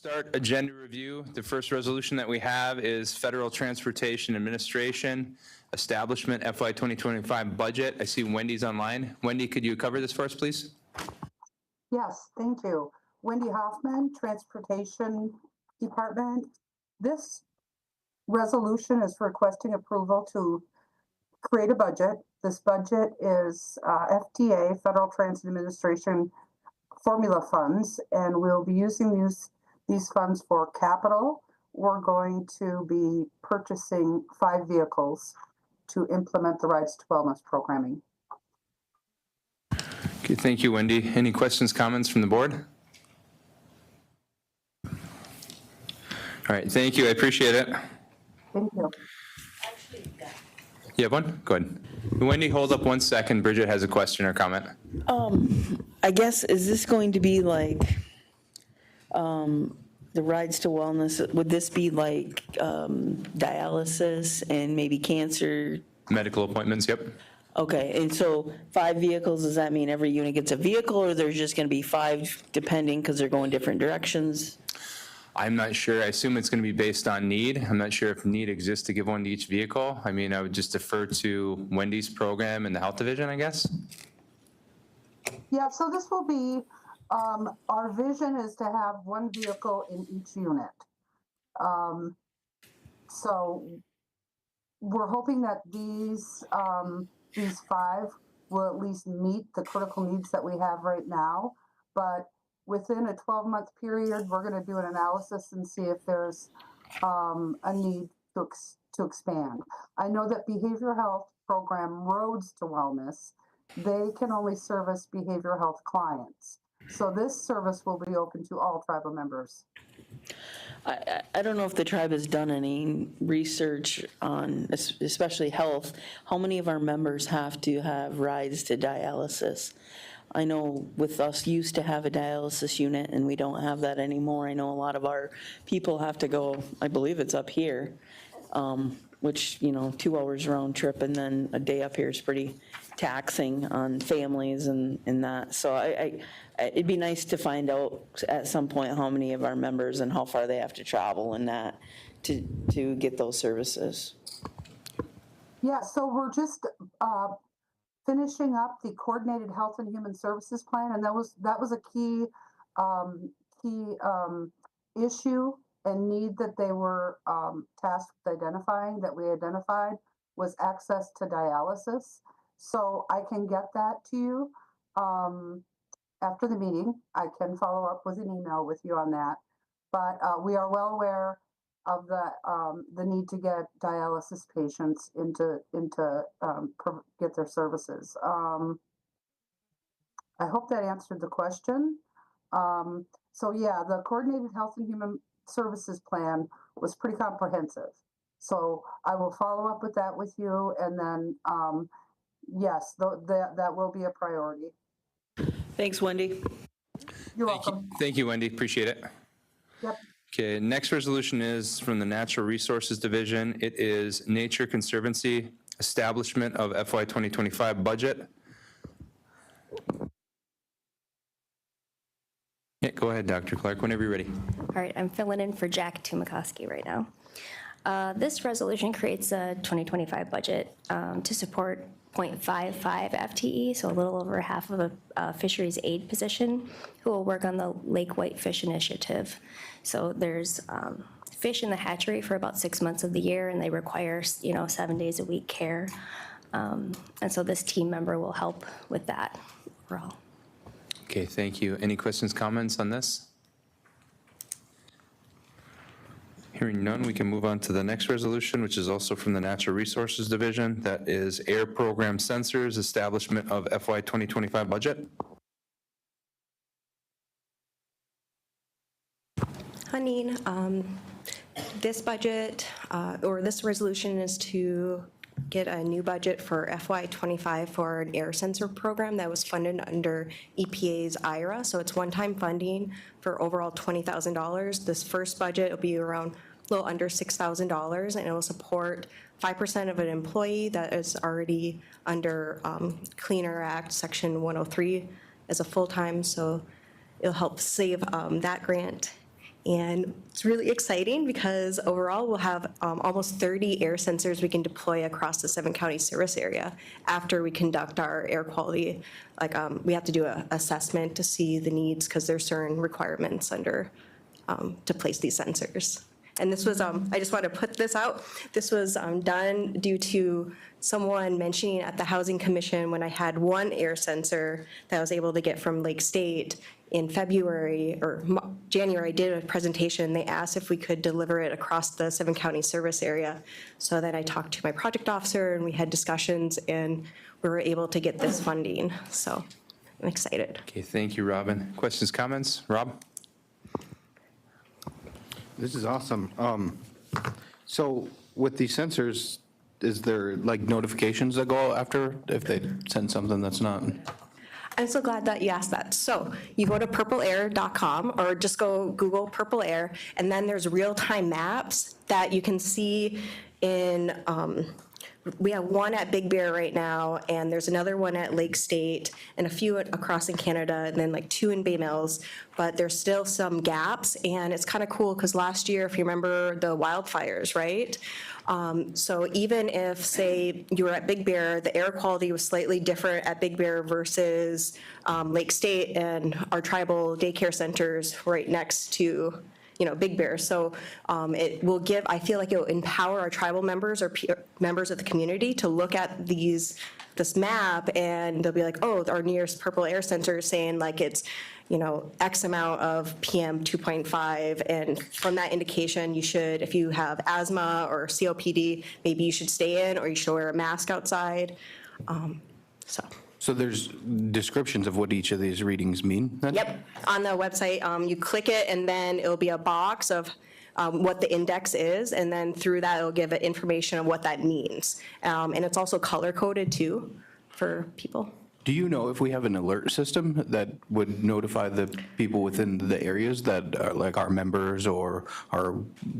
Start agenda review. The first resolution that we have is Federal Transportation Administration Establishment FY 2025 budget. I see Wendy's online. Wendy, could you cover this for us, please? Yes, thank you. Wendy Hoffman, Transportation Department. This resolution is requesting approval to create a budget. This budget is FTA, Federal Transit Administration formula funds, and we'll be using these funds for capital. We're going to be purchasing 5 vehicles to implement the Rides to Wellness programming. Okay, thank you, Wendy. Any questions, comments from the board? All right, thank you. I appreciate it. Thank you. You have one? Go ahead. Wendy, hold up 1 second. Bridget has a question or comment. I guess, is this going to be like the Rides to Wellness? Would this be like dialysis and maybe cancer? Medical appointments, yep. Okay, and so 5 vehicles, does that mean every unit gets a vehicle, or there's just going to be 5 depending because they're going different directions? I'm not sure. I assume it's going to be based on need. I'm not sure if need exists to give one to each vehicle. I mean, I would just defer to Wendy's program and the health division, I guess. Yeah, so this will be, our vision is to have 1 vehicle in each unit. So we're hoping that these 5 will at least meet the critical needs that we have right now. But within a 12-month period, we're going to do an analysis and see if there's a need to expand. I know that behavioral health program Roads to Wellness, they can only service behavioral health clients. So this service will be open to all tribal members. I don't know if the tribe has done any research on, especially health. How many of our members have to have rides to dialysis? I know with us used to have a dialysis unit and we don't have that anymore. I know a lot of our people have to go, I believe it's up here, which, 2 hours round trip and then a day up here is pretty taxing on families and that. So it'd be nice to find out at some point how many of our members and how far they have to travel and that to get those services. Yeah, so we're just finishing up the Coordinated Health and Human Services Plan, and that was a key issue and need that they were tasked with identifying, that we identified, was access to dialysis. So I can get that to you after the meeting. I can follow up with an email with you on that. But we are well aware of the need to get dialysis patients into get their services. I hope that answered the question. So yeah, the Coordinated Health and Human Services Plan was pretty comprehensive. So I will follow up with that with you, and then yes, that will be a priority. Thanks, Wendy. You're welcome. Thank you, Wendy. Appreciate it. Yep. Okay, next resolution is from the Natural Resources Division. It is Nature Conservancy Establishment of FY 2025 budget. Yeah, go ahead, Dr. Clark, whenever you're ready. All right, I'm filling in for Jack Tumakoski right now. This resolution creates a 2025 budget to support 0.55 FTE, so a little over half of a fisheries aid position, who will work on the Lake Whitefish Initiative. So there's fish in the hatchery for about 6 months of the year, and they require 7 days a week care. And so this team member will help with that overall. Okay, thank you. Any questions, comments on this? Hearing none, we can move on to the next resolution, which is also from the Natural Resources Division. That is Air Program Sensors Establishment of FY 2025 budget. Haneen, this budget or this resolution is to get a new budget for FY25 for an air sensor program that was funded under EPA's IRA. So it's one-time funding for overall $20,000. This first budget will be around a little under $6,000, and it will support 5% of an employee that is already under Clean Air Act Section 103 as a full-time. So it'll help save that grant. And it's really exciting because overall we'll have almost 30 air sensors we can deploy across the 7-county service area after we conduct our air quality. Like we have to do an assessment to see the needs because there's certain requirements under to place these sensors. And this was, I just want to put this out. This was done due to someone mentioning at the Housing Commission when I had one air sensor that I was able to get from Lake State in February or January. I did a presentation. They asked if we could deliver it across the 7-county service area. So then I talked to my project officer and we had discussions and we were able to get this funding. So I'm excited. Okay, thank you, Robin. Questions, comments? Rob? This is awesome. So with these sensors, is there like notifications that go after if they send something that's not? I'm so glad that you asked that. So you go to purpleair.com or just go Google Purple Air, and then there's real-time maps that you can see in, we have one at Big Bear right now, and there's another one at Lake State, and a few across in Canada, and then like 2 in Bay Mills, but there's still some gaps, and it's kind of cool because last year, if you remember the wildfires, right? So even if, say, you were at Big Bear, the air quality was slightly different at Big Bear versus Lake State and our tribal daycare centers right next to, you know, Big Bear. So it will give, I feel like it will empower our tribal members or members of the community to look at this map, and they'll be like, oh, our nearest Purple Air sensor is saying like it's, you know, X amount of PM 2.5, and from that indication, you should, if you have asthma or COPD, maybe you should stay in or you should wear a mask outside. So there's descriptions of what each of these readings mean then? Yep, on the website, you click it and then it'll be a box of what the index is, and then through that it'll give it information of what that means. And it's also color coded too for people. Do you know if we have an alert system that would notify the people within the areas that are like our members or our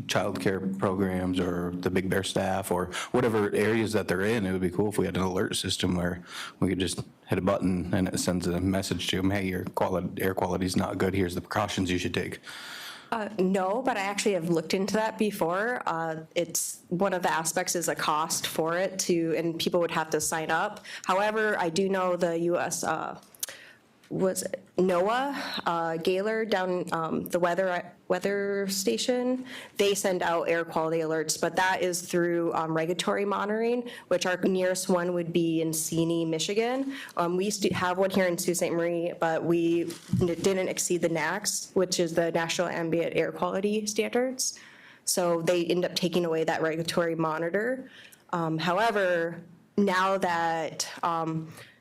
childcare programs or the Big Bear staff or whatever areas that they're in? It would be cool if we had an alert system where we could just hit a button and it sends a message to them, hey, your air quality is not good, here's the precautions you should take. No, but I actually have looked into that before. It's one of the aspects is a cost for it to, and people would have to sign up. However, I do know the U.S. Was it NOAA, Gaylor down the weather station, they send out air quality alerts, but that is through regulatory monitoring, which our nearest one would be in Seney, Michigan. We used to have one here in Sault Ste. Marie, but we didn't exceed the NAAQS, which is the National Ambient Air Quality Standards. So they end up taking away that regulatory monitor. However, now that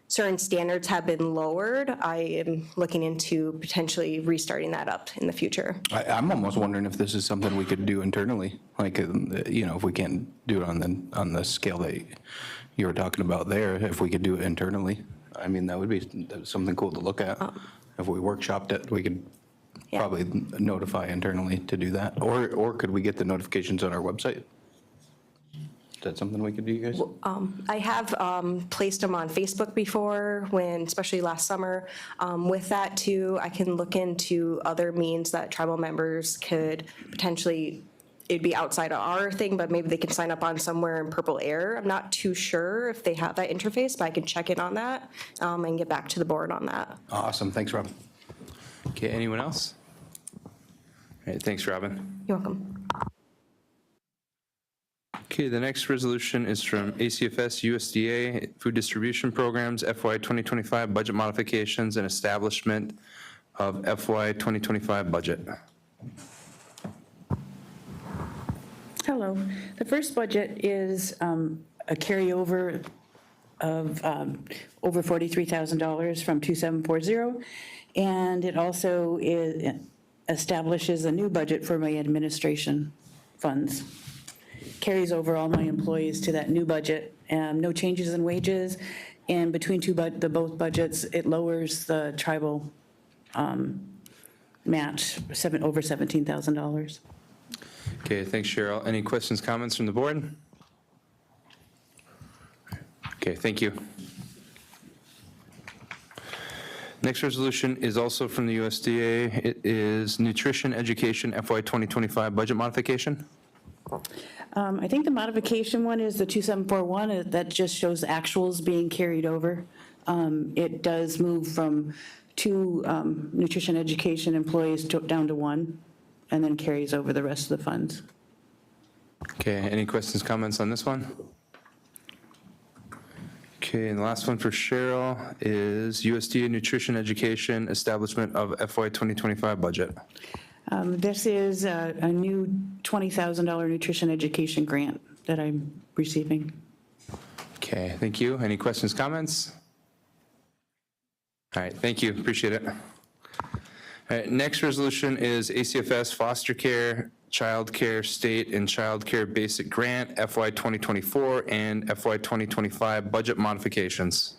certain standards have been lowered, I am looking into potentially restarting that up in the future. I'm almost wondering if this is something we could do internally, like, you know, if we can't do it on the scale that you were talking about there, if we could do it internally. I mean, that would be something cool to look at. If we workshopped it, we could probably notify internally to do that. Or could we get the notifications on our website? Is that something we could do, you guys? I have placed them on Facebook before, especially last summer. With that too, I can look into other means that tribal members could potentially, it'd be outside of our thing, but maybe they can sign up on somewhere in Purple Air. I'm not too sure if they have that interface, but I can check in on that and get back to the board on that. Awesome, thanks, Rob. Okay, anyone else? All right, thanks, Robin. You're welcome. Okay, the next resolution is from ACFS USDA Food Distribution Programs FY 2025 Budget Modifications and Establishment of FY 2025 Budget. Hello. The first budget is a carryover of over $43,000 from 2740, and it also establishes a new budget for my administration funds. Carries over all my employees to that new budget. No changes in wages, and between both budgets, it lowers the tribal match over $17,000. Okay, thanks, Cheryl. Any questions, comments from the board? Okay, thank you. Next resolution is also from the USDA. It is Nutrition Education FY 2025 budget modification. I think the modification one is the 2741, that just shows actuals being carried over. It does move from 2 nutrition education employees down to 1, and then carries over the rest of the funds. Okay, any questions, comments on this one? Okay, and the last one for Cheryl is USDA Nutrition Education Establishment of FY 2025 budget. This is a new $20,000 nutrition education grant that I'm receiving. Okay, thank you. Any questions, comments? All right, thank you, appreciate it. All right, next resolution is ACFS Foster Care, Child Care State and Child Care Basic Grant FY 2024 and FY 2025 budget modifications.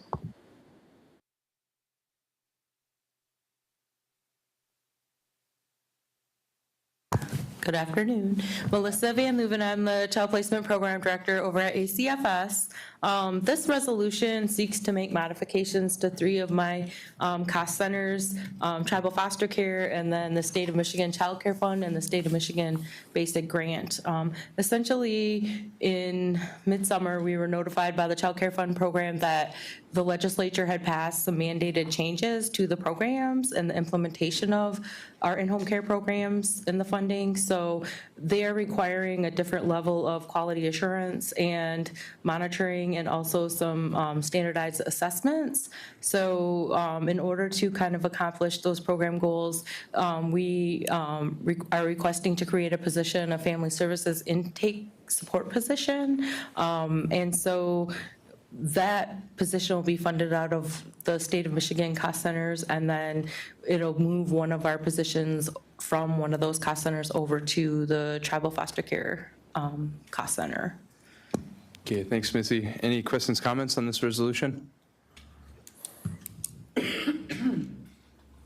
Good afternoon. Melissa Van Leuven, I'm the Child Placement Program Director over at ACFS. This resolution seeks to make modifications to 3 of my cost centers, Tribal Foster Care, and then the State of Michigan Child Care Fund and the State of Michigan Basic Grant. Essentially, in midsummer, we were notified by the Child Care Fund program that the legislature had passed some mandated changes to the programs and the implementation of our in-home care programs and the funding. So they are requiring a different level of quality assurance and monitoring, and also some standardized assessments. So in order to kind of accomplish those program goals, we are requesting to create a position, a family services intake support position. And so that position will be funded out of the State of Michigan cost centers, and then it'll move one of our positions from one of those cost centers over to the Tribal Foster Care cost center. Okay, thanks, Missy. Any questions, comments on this resolution?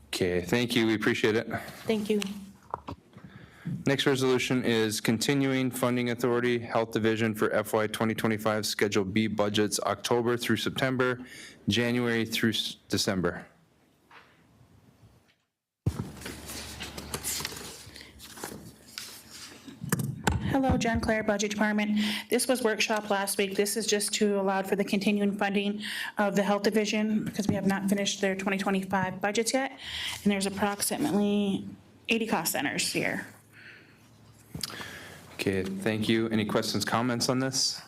Okay, thank you, we appreciate it. Thank you. Next resolution is Continuing Funding Authority Health Division for FY 2025 Schedule B budgets October through September, January through December. Hello, John Clare, Budget Department. This was workshop last week. This is just to allow for the continuing funding of the Health Division because we have not finished their 2025 budgets yet. And there's approximately 80 cost centers here. Okay, thank you. Any questions, comments on this?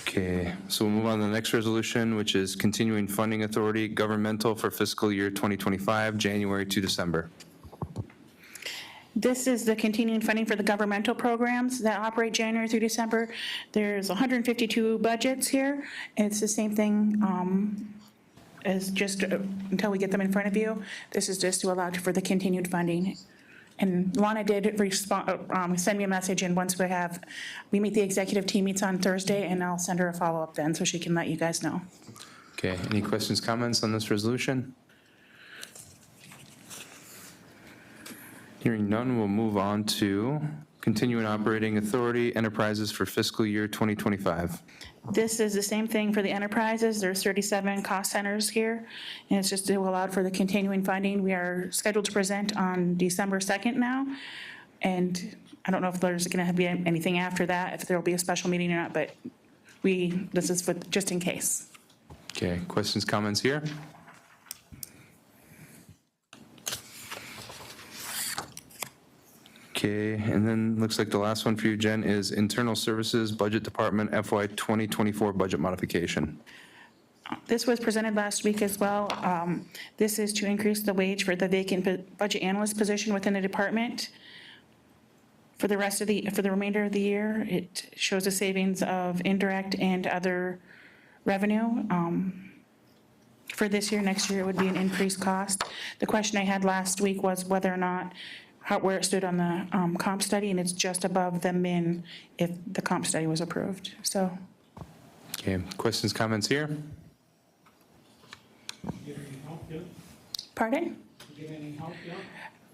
Okay, so we'll move on to the next resolution, which is Continuing Funding Authority Governmental for fiscal year 2025, January to December. This is the continuing funding for the governmental programs that operate January through December. There's 152 budgets here. It's the same thing as just until we get them in front of you. This is just to allow for the continued funding. And Lana did respond, send me a message, and once we meet the executive team meets on Thursday, and I'll send her a follow-up then so she can let you guys know. Okay, any questions, comments on this resolution? Hearing none, we'll move on to Continuing Operating Authority Enterprises for fiscal year 2025. This is the same thing for the enterprises. There's 37 cost centers here, and it's just to allow for the continuing funding. We are scheduled to present on December 2nd now, and I don't know if there's going to be anything after that, if there will be a special meeting or not, but this is for just in case. Okay, questions, comments here? Okay, and then looks like the last one for you, Jen, is Internal Services Budget Department FY 2024 budget modification. This was presented last week as well. This is to increase the wage for the vacant budget analyst position within the department. For the remainder of the year, it shows a savings of indirect and other revenue. For this year, next year, it would be an increased cost. The question I had last week was whether or not where it stood on the comp study, and it's just above the min if the comp study was approved, so. Okay, questions, comments here? Pardon?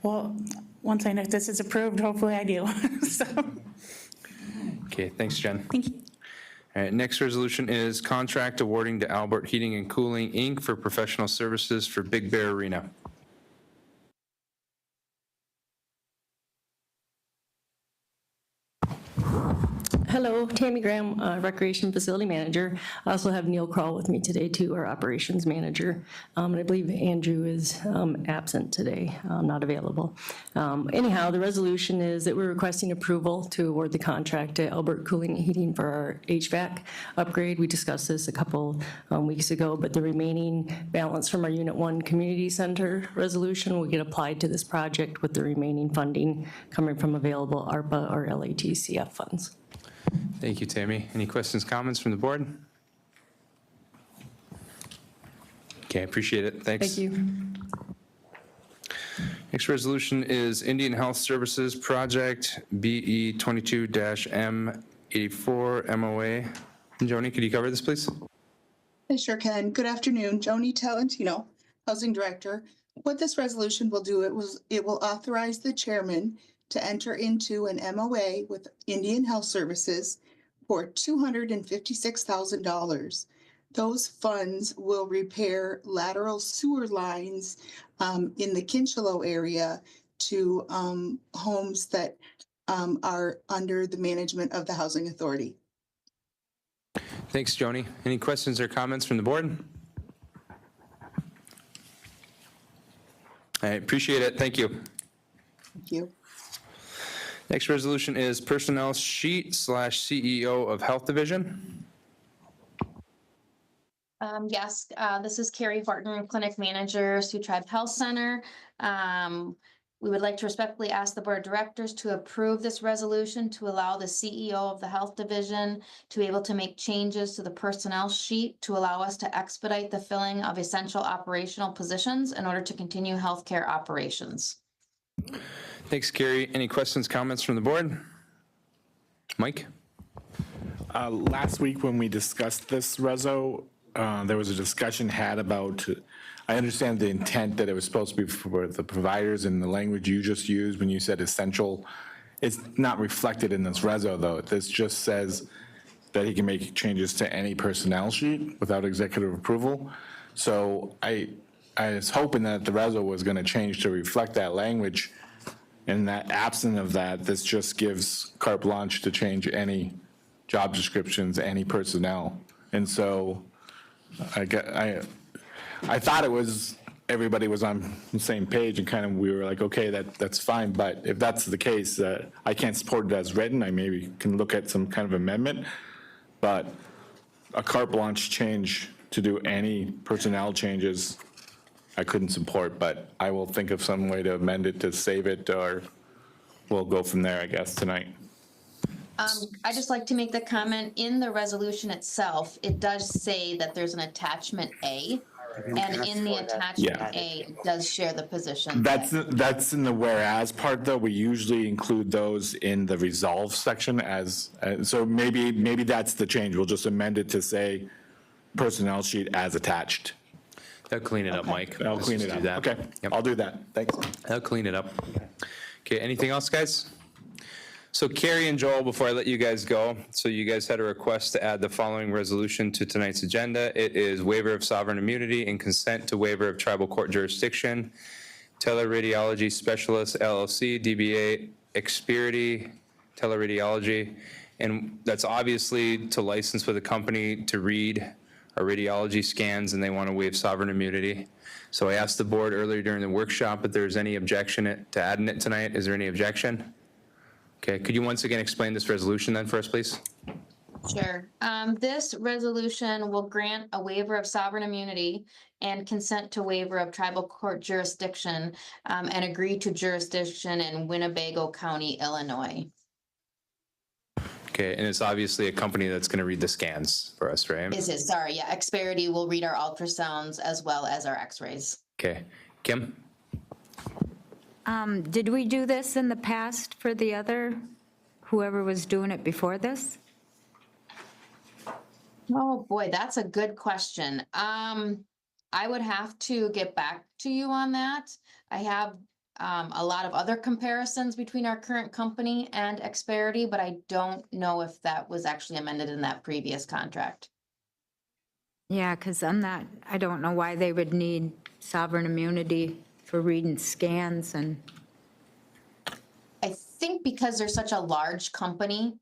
Well, once I know if this is approved, hopefully I do, so. Okay, thanks, Jen. Thank you. All All right, next resolution is contract awarding to Albert Heating and Cooling, Inc. for professional services for Big Bear Arena. Hello, Tammy Graham, Recreation Facility Manager. I also have Neil Kroll with me today too, our Operations Manager. And I believe Andrew is absent today, not available. Anyhow, the resolution is that we're requesting approval to award the contract to Albert Cooling and Heating for our HVAC upgrade. We discussed this a couple weeks ago, but the remaining balance from our Unit 1 Community Center resolution will get applied to this project with the remaining funding coming from available ARPA or LATCF funds. Thank you, Tammy. Any questions, comments from the board? Okay, appreciate it. Thanks. Thank you. Next resolution is Indian Health Services Project BE 22-M84 MOA. Joni, could you cover this, please? I sure can. Good afternoon. Joni Talentino, Housing Director. What this resolution will do, it will authorize the chairman to enter into an MOA with Indian Health Services for $256,000. Those funds will repair lateral sewer lines in the Kinchelo area to homes that are under the management of the Housing Authority. Thanks, Joni. Any questions or comments from the board? I appreciate it. Thank you. Thank you. Next resolution is Personnel Sheet / CEO of Health Division. Yes, this is Carrie Horton, Clinic Manager, Sioux Tribe Health Center. We would like to respectfully ask the Board of Directors to approve this resolution to allow the CEO of the Health Division to be able to make changes to the personnel sheet to allow us to expedite the filling of essential operational positions in order to continue healthcare operations. Thanks, Carrie. Any questions, comments from the board? Mike? Last week when we discussed this reso, there was a discussion had about, I understand the intent that it was supposed to be for the providers and the language you just used when you said essential. It's not reflected in this reso though. This just says that he can make changes to any personnel sheet without executive approval. So I was hoping that the reso was going to change to reflect that language. And that absent of that, this just gives carte blanche to change any job descriptions, any personnel. And so I thought it was, everybody was on the same page and kind of, we were like, okay, that's fine. But if that's the case, I can't support it as written. I maybe can look at some kind of amendment. But a carte blanche change to do any personnel changes, I couldn't support, but I will think of some way to amend it to save it, or we'll go from there, I guess, tonight. I just like to make the comment in the resolution itself, it does say that there's an attachment A. And in the attachment A, it does share the position. That's in the whereas part, though. We usually include those in the resolve section as, so maybe that's the change. We'll just amend it to say personnel sheet as attached. That'll clean it up, Mike. I'll Let's clean just it do up. that. Okay, Yep. I'll do that. Thanks. That'll clean it up. Okay, anything else, guys? So Carrie and Joel, before I let you guys go, so you guys had a request to add the following resolution to tonight's agenda. It is waiver of sovereign immunity and consent to waiver of tribal court jurisdiction. Teleradiology Specialist LLC, DBA Experity Teleradiology. And that's obviously to license with a company to read our radiology scans, and they want to waive sovereign immunity. So I asked the board earlier during the workshop if there's any objection to adding it tonight. Is there any objection? Okay, could you once again explain this resolution then for us, please? Sure. This resolution will grant a waiver of sovereign immunity and consent to waiver of tribal court jurisdiction and agree to jurisdiction in Winnebago County, Illinois. Okay, and it's obviously a company that's going to read the scans for us, right? Sorry, yeah, Experity will read our ultrasounds as well as our x-rays. Okay, Kim? Did we do this in the past for the other, whoever was doing it before this? Oh, boy, that's a good question. I would have to get back to you on that. I have a lot of other comparisons between our current company and Xperity, but I don't know if that was actually amended in that previous contract. Yeah, because I don't know why they would need sovereign immunity for reading scans and, I think because they're such a large company,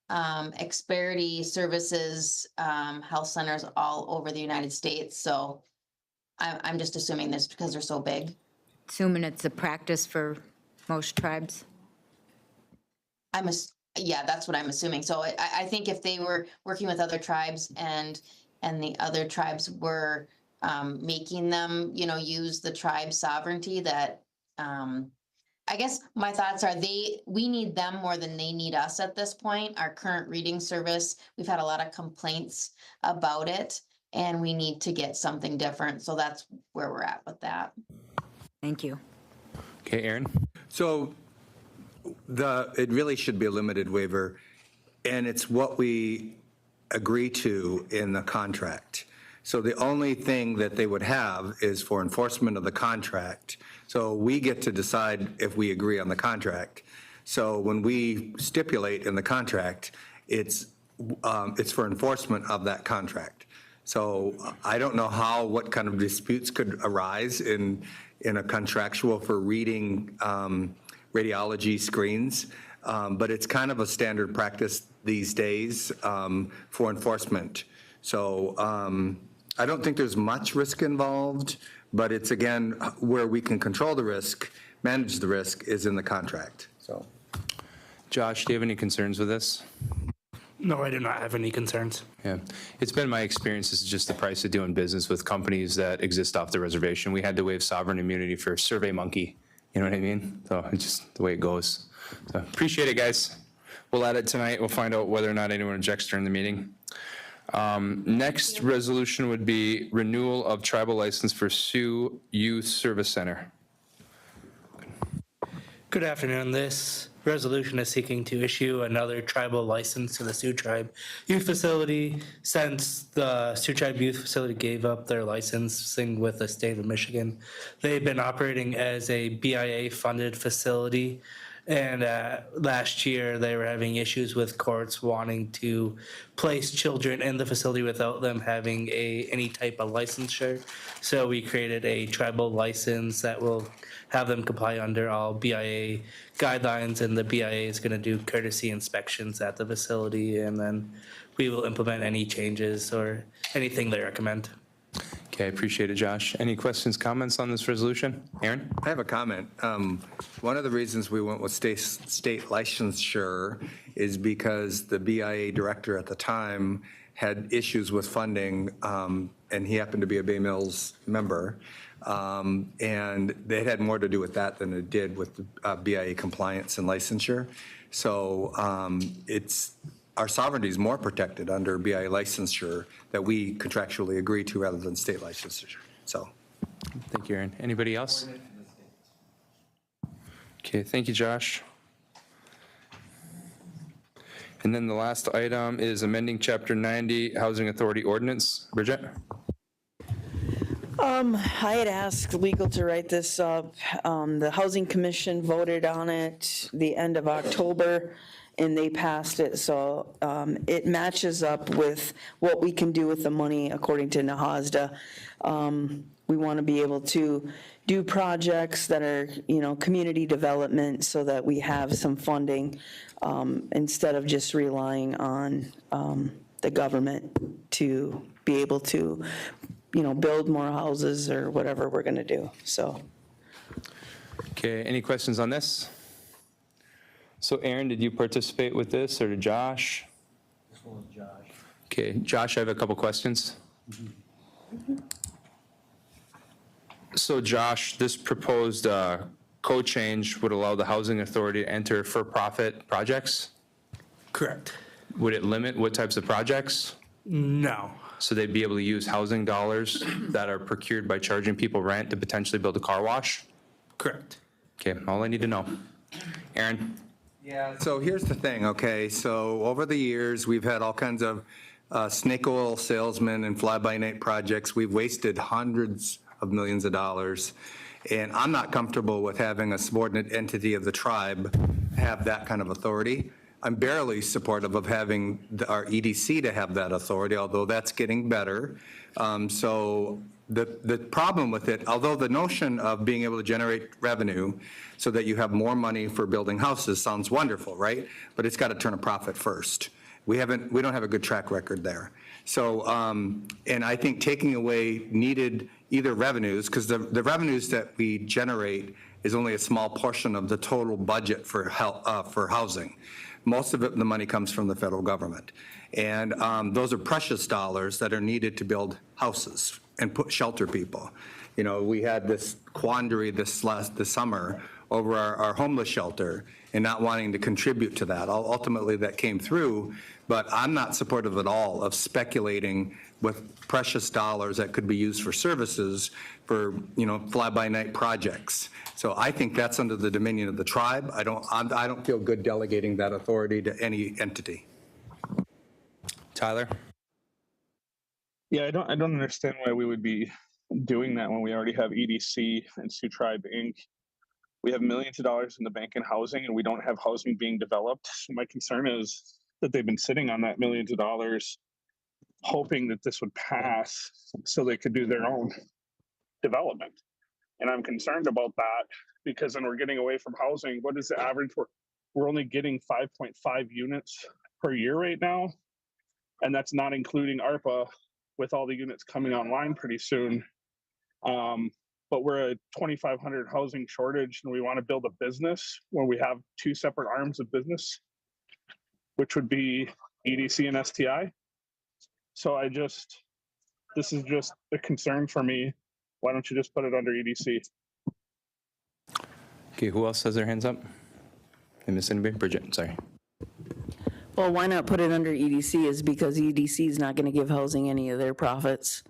Xperity services health centers all over the United States. So I'm just assuming this because they're so big. assuming it's a practice for most tribes. Yeah, that's what I'm assuming. So I think if they were working with other tribes and the other tribes were making them, use the tribe's sovereignty, that I guess my thoughts are we need them more than they need us at this point. Our current reading service, we've had a lot of complaints about it, and we need to get something different. So that's where we're at with that. Thank you. Okay, Aaron? So it really should be a limited waiver, and it's what we agree to in the contract. So the only thing that they would have is for enforcement of the contract. So we get to decide if we agree on the contract. So when we stipulate in the contract, it's for enforcement of that contract. So I don't know what kind of disputes could arise in a contractual for reading radiology screens, but it's kind of a standard practice these days for enforcement. So I don't think there's much risk involved, but it's, again, where we can control the risk, manage the risk, is in the contract. So, Josh, do you have any concerns with this? No, I do not have any concerns. Yeah, it's been my experience, this is just the price of doing business with companies that exist off the reservation. We had to waive sovereign immunity for SurveyMonkey, you know what I mean? So it's just the way it goes. So appreciate it, guys. We'll add it tonight. We'll find out whether or not anyone objects during the meeting. Next resolution would be renewal of tribal license for Sioux Youth Service Center. Good afternoon. This resolution is seeking to issue another tribal license to the Sioux Tribe Youth Facility since the Sioux Tribe Youth Facility gave up their licensing with the state of Michigan. They've been operating as a BIA-funded facility, and last year they were having issues with courts wanting to place children in the facility without them having any type of licensure. So we created a tribal license that will have them comply under all BIA guidelines, and the BIA is going to do courtesy inspections at the facility, and then we will implement any changes or anything they recommend. Okay, appreciate it, Josh. Any questions, comments on this resolution? Aaron? I have a comment. One of the reasons we went with state licensure is because the BIA director at the time had issues with funding, and he happened to be a Bay Mills member. And it had more to do with that than it did with the BIA compliance and licensure. So our sovereignty is more protected under BIA licensure that we contractually agree to rather than state licensure. So, thank you, Aaron. Anybody else? Okay, thank you, Josh. And then the last item is amending Chapter 90 Housing Authority Ordinance. Bridget? I had asked legal to write this up. The Housing Commission voted on it the end of October, and they passed it. So it matches up with what we can do with the money according to NAHASDA. We want to be able to do projects that are, community development so that we have some funding instead of just relying on the government to be able to build more houses or whatever we're going to do, so. Okay, any questions on this? So Aaron, did you participate with this, or did Josh? This one was Josh. Okay, Josh, I have a couple questions. So Josh, this proposed code change would allow the housing authority to enter for-profit projects? Correct. Would it limit what types of projects? No. So they'd be able to use housing dollars that are procured by charging people rent to potentially build a car wash? Correct. Okay, all I need to know. Aaron? yeah, so here's the thing, okay? So over the years, we've had all kinds of snake oil salesmen and fly-by-night projects. We've wasted hundreds of millions of dollars. And I'm not comfortable with having a subordinate entity of the tribe have that kind of authority. I'm barely supportive of having our EDC to have that authority, although that's getting better. So the problem with it, although the notion of being able to generate revenue so that you have more money for building houses sounds wonderful, right? But it's got to turn a profit first. We don't have a good track record there. So, and I think taking away needed either revenues, because the revenues that we generate is only a small portion of the total budget for housing. Most of it, the money comes from the federal government. And those are precious dollars that are needed to build houses and shelter people. You know, we had this quandary this summer over our homeless shelter and not wanting to contribute to that. Ultimately, that came through, but I'm not supportive at all of speculating with precious dollars that could be used for services for, you know, fly-by-night projects. So I think that's under the dominion of the tribe. I don't feel good delegating that authority to any entity. Tyler? Yeah, I don't understand why we would be doing that when we already have EDC and Sioux Tribe Inc. We have millions of dollars in the bank in housing, and we don't have housing being developed. So my concern is that they've been sitting on that millions of dollars, hoping that this would pass so they could do their own development. And I'm concerned about that because then we're getting away from housing. What is the average? We're only getting 5.5 units per year right now. And that's not including ARPA with all the units coming online pretty soon. But we're a 2,500 housing shortage and we want to build a business when we have two separate arms of business, which would be EDC and STI. So this is just a concern for me. Why don't you just put it under EDC? Okay, who else has their hands up? I missed anybody? Bridget, sorry. Well, why not put it under EDC is because EDC is not going to give housing any of their profits.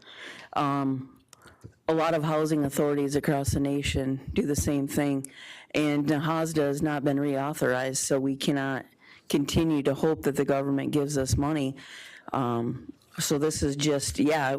A lot of housing authorities across the nation do the same thing, and NAHASDA has not been reauthorized, so we cannot continue to hope that the government gives us money. So this is just, yeah,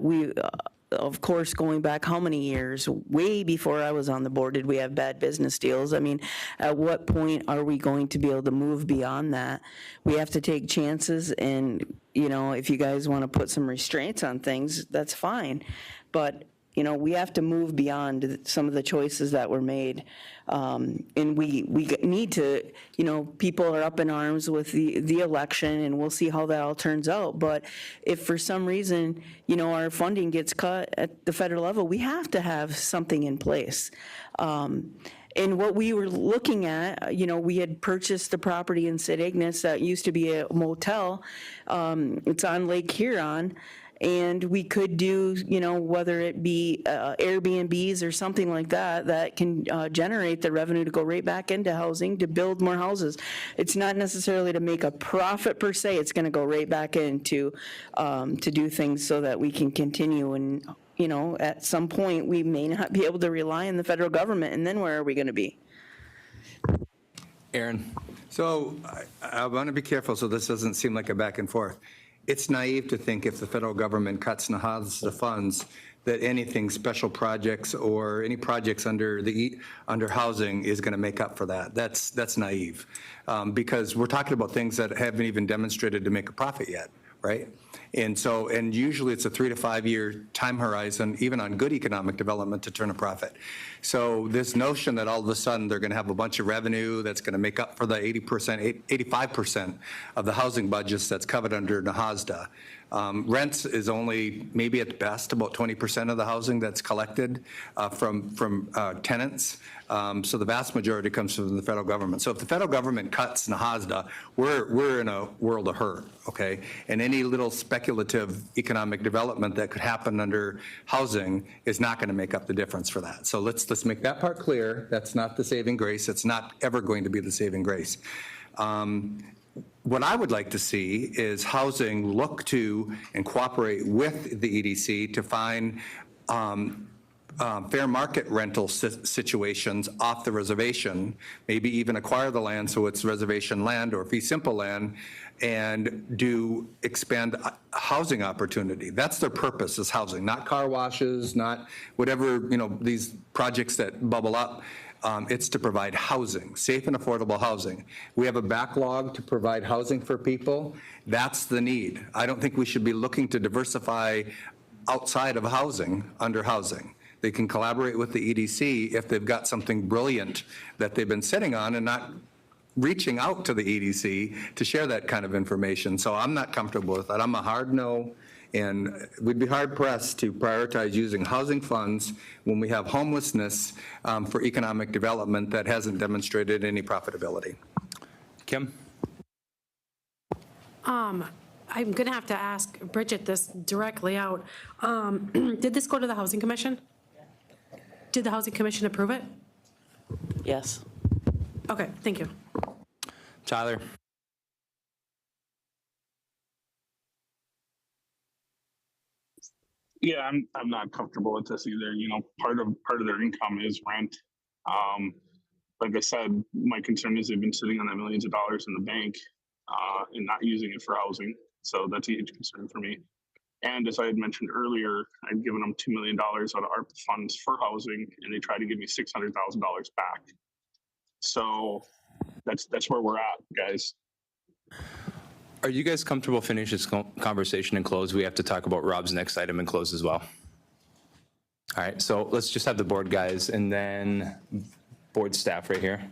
of course, going back how many years, way before I was on the board, did we have bad business deals? I mean, at what point are we going to be able to move beyond that? We have to take chances, and, you know, if you guys want to put some restraints on things, that's fine. But, you know, we have to move beyond some of the choices that were made. And we need to, you know, people are up in arms with the election, and we'll see how that all turns out. But if for some reason, you know, our funding gets cut at the federal level, we have to have something in place. And what we were looking at, you know, we had purchased the property in St. Ignace that used to be a motel. It's on Lake Huron. And we could do, you know, whether it be Airbnbs or something like that, that can generate the revenue to go right back into housing to build more houses. It's not necessarily to make a profit per se. It's going to go right back into to do things so that we can continue. And, you know, at some point we may not be able to rely on the federal government. And then where are we going to be? Aaron? So I want to be careful so this doesn't seem like a back and forth. It's naive to think if the federal government cuts NAHASDA funds that anything special projects or any projects under housing is going to make up for that. That's naive because we're talking about things that haven't even demonstrated to make a profit yet, right? And so, and usually it's a 3 to 5 year time horizon, even on good economic development, to turn a profit. So this notion that all of a sudden they're going to have a bunch of revenue that's going to make up for the 80%, 85% of the housing budgets that's covered under NAHASDA. Rents is only maybe at best about 20% of the housing that's collected from tenants. So the vast majority comes from the federal government. So if the federal government cuts NAHASDA, we're in a world of hurt, okay? And any little speculative economic development that could happen under housing is not going to make up the difference for that. So let's make that part clear. That's not the saving grace. It's not ever going to be the saving grace. What I would like to see is housing look to and cooperate with the EDC to find fair market rental situations off the reservation, maybe even acquire the land so it's reservation land or fee simple land, and expand housing opportunity. That's their purpose, is housing, not car washes, not whatever, these projects that bubble up. It's to provide housing, safe and affordable housing. We have a backlog to provide housing for people. That's the need. I don't think we should be looking to diversify outside of housing, under housing. They can collaborate with the EDC if they've got something brilliant that they've been sitting on and not reaching out to the EDC to share that kind of information. So I'm not comfortable with that. I'm a hard no, and we'd be hard pressed to prioritize using housing funds when we have homelessness for economic development that hasn't demonstrated any profitability. Kim? I'm going to have to ask Bridget this directly out. Did this go to the Housing Commission? Did the Housing Commission approve it? Yes. Okay, thank you. Tyler? Yeah, I'm not comfortable with this either. Part of their income is rent. Like I said, my concern is they've been sitting on that millions of dollars in the bank and not using it for housing. So that's a huge concern for me. And as I had mentioned earlier, I'd given them $2 million out of ARPA funds for housing, and they tried to give me $600,000 back. So that's where we're at, guys. Are you guys comfortable finishing this conversation and close? We have to talk about Rob's next item and close as well. All right, so let's just have the board guys and then board staff right here.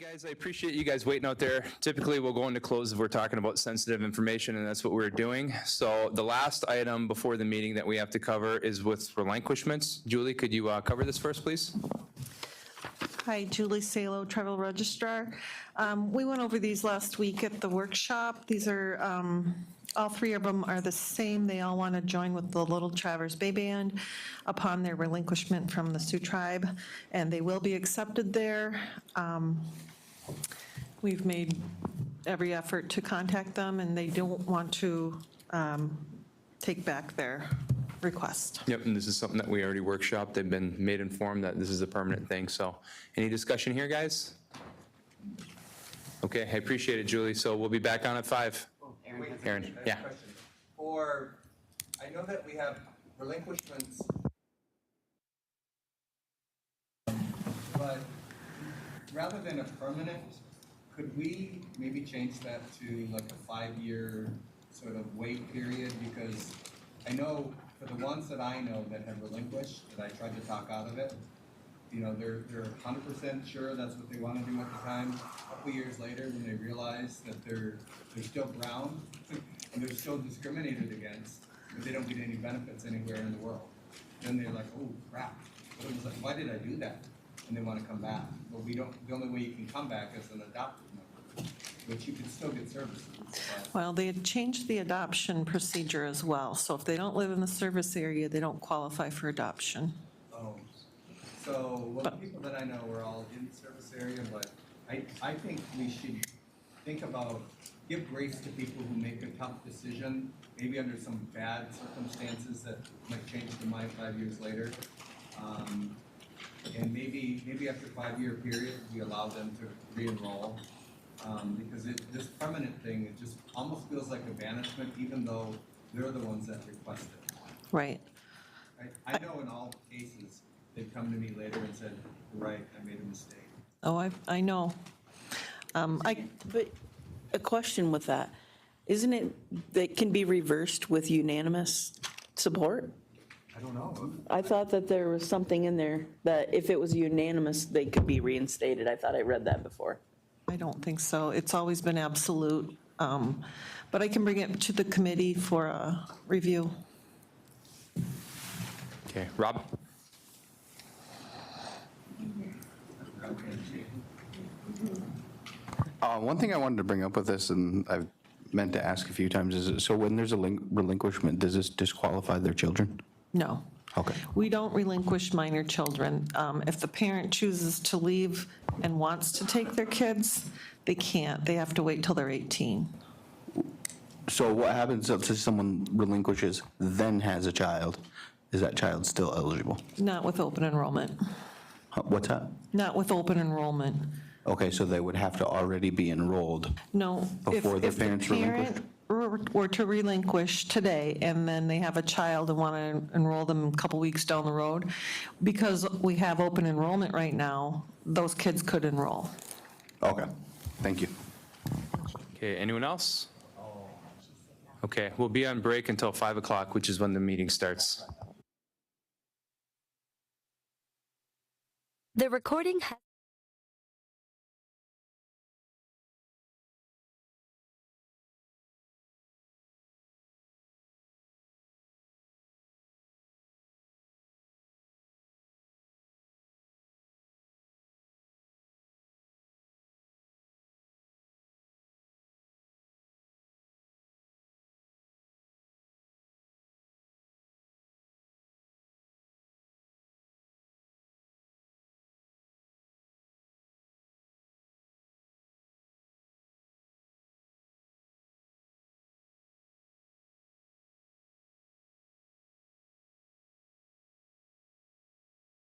right, guys, I appreciate you guys waiting out there. Typically, we'll go into close if we're talking about sensitive information, and that's what we're doing. So the last item before the meeting that we have to cover is with relinquishments. Julie, could you cover this first, please? Hi, Julie Salo, Travel Registrar. We went over these last week at the workshop. These are, all three of them are the same. They all want to join with the Little Traverse Bay Band upon their relinquishment from the Sioux Tribe, and they will be accepted there. We've made every effort to contact them, and they don't want to take back their request. Yep, and this is something that we already workshopped. They've been made informed that this is a permanent thing. So any discussion here, guys? Okay, I appreciate it, Julie. So we'll be back on at 5. Aaron, yeah. Or, I know that we have relinquishments, but rather than a permanent, could we maybe change that to like a 5-year sort of wait period? Because I know for the ones that I know that have relinquished, that I tried to talk out of it, you know, they're 100% sure that's what they want to do at the time. A couple years later, when they realize that they're still brown and they're still discriminated against, but they don't get any benefits anywhere in the world, then they're like, oh crap. But it was like, why did I do that? And they want to come back. But we don't. The only way you can come back is an adopted member, which you can still get services. Well, they had changed the adoption procedure as well. So if they don't live in the service area, they don't qualify for adoption. Oh. So, well, the people that I know are all in the service area, but I think we should think about, give grace to people who make a tough decision, maybe under some bad circumstances that might change their mind 5 years later. And maybe after a 5-year period, we allow them to re-enroll. Because this permanent thing, it just almost feels like a banishment, even though they're the ones that request it. Right. I know in all cases, they've come to me later and said, "You're right, I made a mistake." Oh, I know. But a question with that, isn't it, that can be reversed with unanimous support? I don't know. I thought that there was something in there that if it was unanimous, they could be reinstated. I thought I read that before. I don't think so. It's always been absolute. But I can bring it to the committee for a review. Okay, Rob? One thing I wanted to bring up with this, and I've meant to ask a few times, is so when there's a relinquishment, does this disqualify their children? No. Okay. We don't relinquish minor children. If the parent chooses to leave and wants to take their kids, they can't. They have to wait till they're 18. So what happens if someone relinquishes, then has a child? Is that child still eligible? Not with open enrollment. What's that? Not with open enrollment. Okay, so they would have to already be enrolled No. before their parents relinquish? If the parent were to relinquish today, and then they have a child and want to enroll them a couple weeks down the road, because we have open enrollment right now, those kids could enroll. Okay, thank you. Okay, anyone else? Okay, we'll be on break until 5 o'clock, which is when the meeting starts. The recording has